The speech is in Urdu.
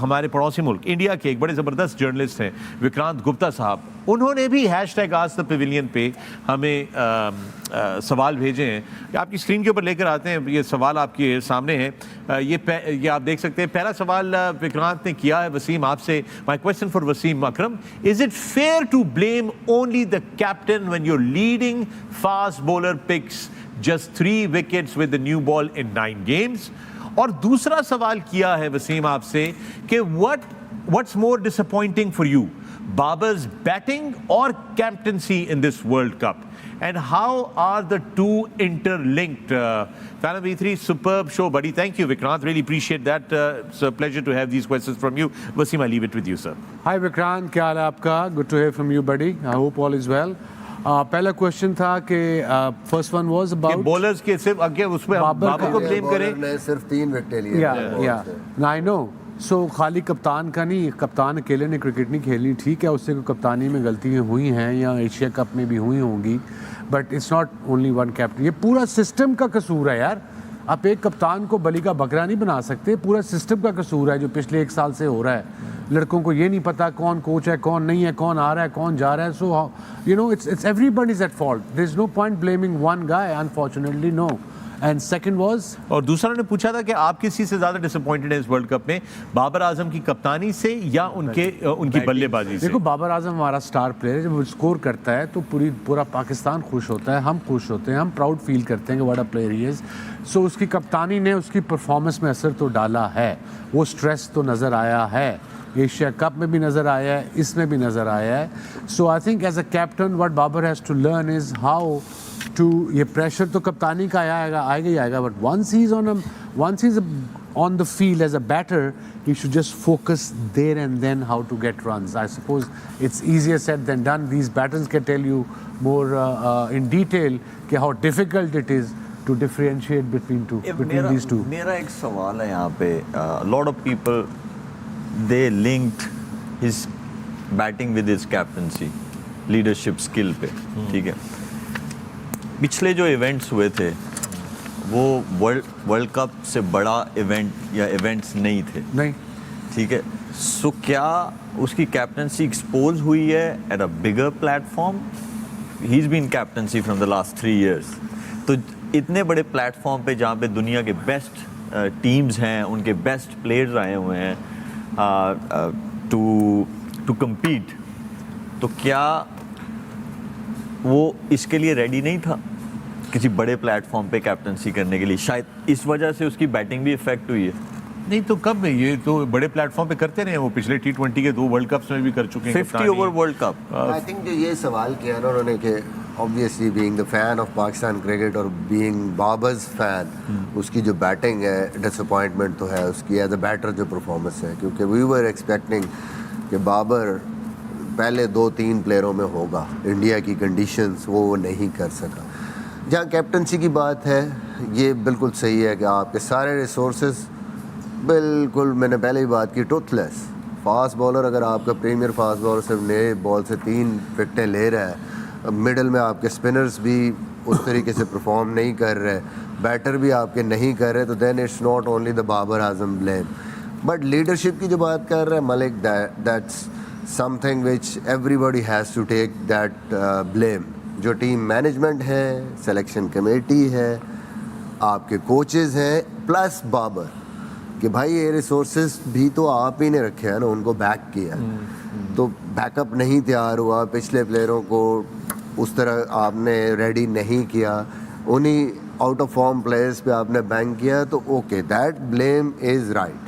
ہمارے پڑوسی ملک انڈیا کے ایک بڑے زبردست جرنلسٹ ہیں وکرانت گپتا صاحب, انہوں نے بھی #AskThePavilion پہ ہمیں سوال بھیجے ہیں. آپ کی اسکرین کے اوپر لے کر آتے ہیں, یہ سوال آپ کے سامنے ہے. یہ آپ دیکھ سکتے ہیں. پہلا سوال وکرانت نے کیا ہے وسیم آپ سے. My question for Wasim Akram, is it fair to blame only the captain when your leading fast bowler picks just 3 wickets with the new ball in 9 games? اور دوسرا سوال کیا ہے وسیم آپ سے کہ what's more disappointing for you, Babar's batting or captaincy in this World Cup, and how are the two interlinked? Fan of E3, superb show, buddy. Thank you, Vikrant. Really appreciate that. It's a pleasure to have these questions from you. Wasim, I leave it with you, sir. Hi, Vikrant. کیا حال ہے آپ کا؟ Good to hear from you, buddy. I hope all is well. پہلا کوشچن تھا کہ first one was about bowlers کے صرف اگے اس میں بابر کو بلیم کریں. نے صرف 3 وکٹیں لیے. آئی نو. سو خالی کپتان کا نہیں, کپتان اکیلے نے کرکٹ نہیں کھیلنی, ٹھیک ہے اس سے کوئی کپتانی میں غلطیاں ہوئی ہیں یا ایشیا کپ میں بھی ہوئی ہوں گی, but it's not only one captain. یہ پورا سسٹم کا قصور ہے یار. آپ ایک کپتان کو بلی کا بکرا نہیں بنا سکتے, پورا سسٹم کا قصور ہے جو پچھلے 1 سال سے ہو رہا ہے. لڑکوں کو یہ نہیں پتا کون کوچ ہے کون نہیں ہے, کون آ رہا ہے کون جا رہا ہے. So you know it's everybody is at fault. There is no point blaming one guy, unfortunately no. And second was, اور دوسرا نے پوچھا تھا کہ آپ کس چیز سے زیادہ ڈس اپوائنٹڈ ہیں اس ورلڈ کپ میں, بابر اعظم کی کپتانی سے یا ان کی بلے بازی سے؟ دیکھو بابر اعظم ہمارا اسٹار پلیئر ہے, جب وہ اسکور کرتا ہے تو پورا پاکستان خوش ہوتا ہے, ہم خوش ہوتے ہیں, ہم پراؤڈ فیل کرتے ہیں کہ واٹ اے پلیئر ہی از. سو اس کی کپتانی نے اس کی پرفارمنس میں اثر تو ڈالا ہے, وہ اسٹریس تو نظر آیا ہے, ایشیا کپ میں بھی نظر آیا ہے, اس میں بھی نظر آیا ہے. So I think as a captain what Babar has to learn is how to, یہ پریشر تو کپتانی کا آئے گا, but once he's on the field as a batter, he should just focus there and then how to get runs. I suppose it's easier said than done. These batters can tell you more in detail کہ how difficult it is to differentiate between these two. میرا ایک سوال ہے یہاں پہ. lot of people they linked his batting with his captaincy, leadership skill پہ, ٹھیک ہے. پچھلے جو ایونٹس ہوئے تھے وہ ورلڈ کپ سے بڑا ایونٹ یا ایونٹس نہیں تھے, نہیں, ٹھیک ہے. سو کیا اس کی کیپٹنسی ایکسپوز ہوئی ہے at a bigger plate form? He is been captaincy from the last 3 years. تو اتنے بڑے پلیٹ فارم پہ جہاں پہ دنیا کے بیسٹ ٹیمز ہیں, ان کے بیسٹ پلیئرز آئے ہوئے ہیں ٹو کمپیٹ, تو کیا وہ اس کے لیے ریڈی نہیں تھا کسی بڑے پلیٹ فارم پہ کیپٹنسی کرنے کے لیے؟ شاید اس وجہ سے اس کی بیٹنگ بھی افیکٹ ہوئی ہے. نہیں تو کب میں, یہ تو بڑے پلیٹ فارم پہ کرتے رہے, وہ پچھلے T20 کے 2 ورلڈ کپس میں بھی کر چکے ہیں. 50 over world cup. I think جو یہ سوال کیا نا انہوں نے کہ obviously being the fan of Pakistan cricket اور being Babar's fan, اس کی جو بیٹنگ ہے ڈسپوائنٹمنٹ تو ہے اس کی ایز اے بیٹر جو پرفارمنس ہے, کیونکہ وی ور ایکسپیکٹنگ کہ بابر پہلے 2-3 پلیئروں میں ہوگا. انڈیا کی کنڈیشنز وہ نہیں کر سکا. جہاں کیپٹنسی کی بات ہے یہ بالکل صحیح ہے کہ آپ کے سارے ریسورسز بالکل, میں نے پہلے ہی بات کی, ٹوتھ لیس. فاسٹ بالر اگر آپ کا پریمیئر فاسٹ بالر صرف نئے بال سے 3 وکٹیں لے رہا ہے, مڈل میں آپ کے اسپنرز بھی اس طریقے سے پرفارم نہیں کر رہے, بیٹر بھی آپ کے نہیں کر رہے, تو then it's not only the Babar Azam blame. But leadership کی جو بات کر رہے ہیں Malik, that's something which everybody has to take that blame. جو ٹیم مینجمنٹ ہے, سلیکشن کمیٹی ہے, آپ کے کوچز ہیں, پلس بابر, کہ بھائی یہ ریسورسز بھی تو آپ ہی نے رکھے ہیں نا, ان کو بیک کیا, تو بیک اپ نہیں تیار ہوا, پچھلے پلیئروں کو اس طرح آپ نے ریڈی نہیں کیا, انہیں آؤٹ آف فارم پلیئرز پہ آپ نے بینک کیا, تو okay, that blame is right.